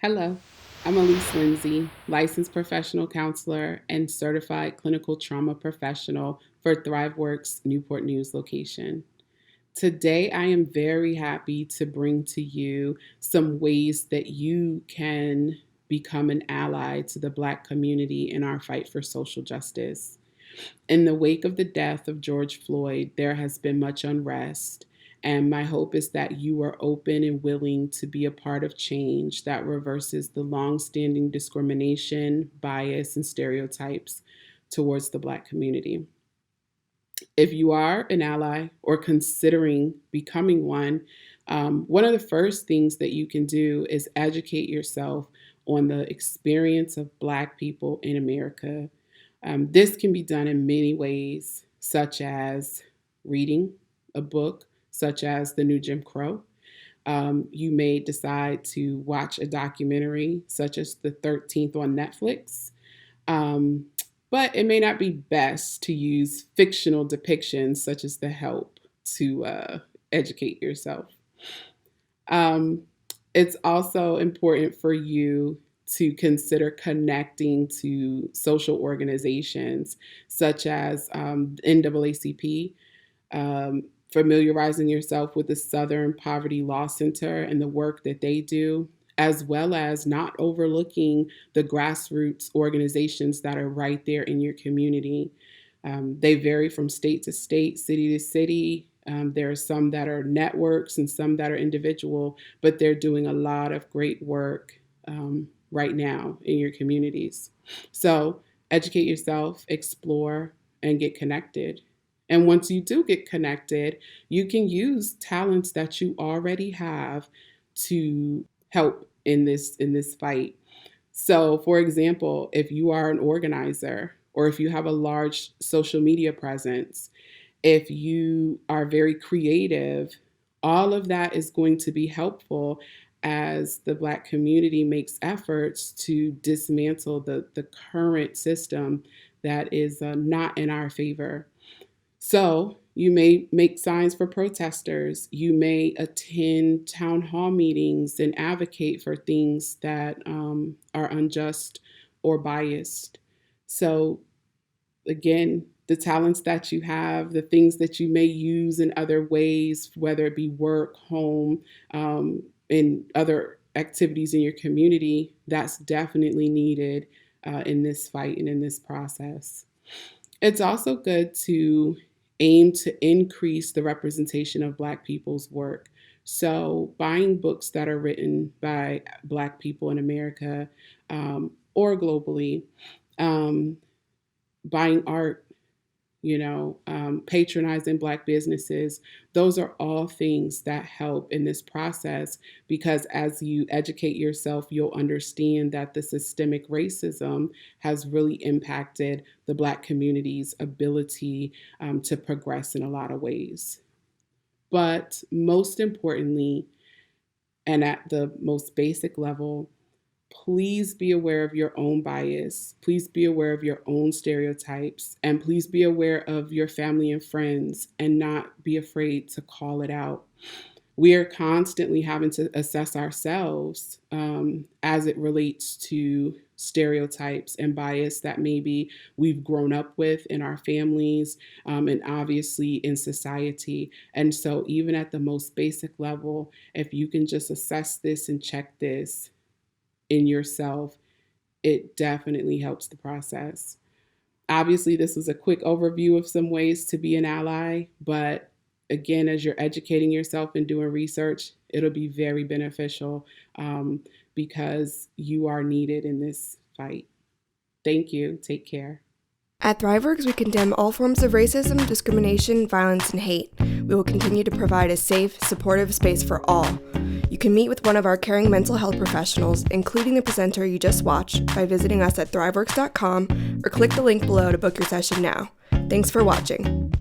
Hello, I'm Elise Lindsay, licensed professional counselor and certified clinical trauma professional for Thriveworks Newport News location. Today, I am very happy to bring to you some ways that you can become an ally to the Black community in our fight for social justice. In the wake of the death of George Floyd, there has been much unrest. And my hope is that you are open and willing to be a part of change that reverses the longstanding discrimination, bias, and stereotypes towards the Black community. If you are an ally or considering becoming one of the first things that you can do is educate yourself on the experience of Black people in America. This can be done in many ways, such as reading a book, such as The New Jim Crow. You may decide to watch a documentary, such as The 13th on Netflix. But it may not be best to use fictional depictions, such as The Help, to educate yourself. It's also important for you to consider connecting to social organizations such as NAACP, familiarizing yourself with the Southern Poverty Law Center and the work that they do, as well as not overlooking the grassroots organizations that are right there in your community. They vary from state to state, city to city. There are some that are networks and some that are individual, but they're doing a lot of great work right now in your communities. So educate yourself, explore, and get connected. And once you do get connected, you can use talents that you already have to help in this fight. So, for example, if you are an organizer or if you have a large social media presence, if you are very creative, all of that is going to be helpful as the Black community makes efforts to dismantle the current system that is not in our favor. So you may make signs for protesters. You may attend town hall meetings and advocate for things that are unjust or biased. So again, the talents that you have, the things that you may use in other ways, whether it be work, home, and other activities in your community, that's definitely needed in this fight and in this process. It's also good to aim to increase the representation of Black people's work. So buying books that are written by Black people in America or globally, buying art, patronizing Black businesses, those are all things that help in this process because as you educate yourself, you'll understand that the systemic racism has really impacted the Black community's ability to progress in a lot of ways. But most importantly, and at the most basic level, please be aware of your own bias. Please be aware of your own stereotypes. And please be aware of your family and friends and not be afraid to call it out. We are constantly having to assess ourselves as it relates to stereotypes and bias that maybe we've grown up with in our families and obviously in society. And so even at the most basic level, if you can just assess this and check this in yourself, it definitely helps the process. Obviously, this was a quick overview of some ways to be an ally, but again, as you're educating yourself and doing research, it'll be very beneficial because you are needed in this fight. Thank you. Take care. At Thriveworks, we condemn all forms of racism, discrimination, violence, and hate. We will continue to provide a safe, supportive space for all. You can meet with one of our caring mental health professionals, including the presenter you just watched, by visiting us at thriveworks.com or click the link below to book your session now. Thanks for watching.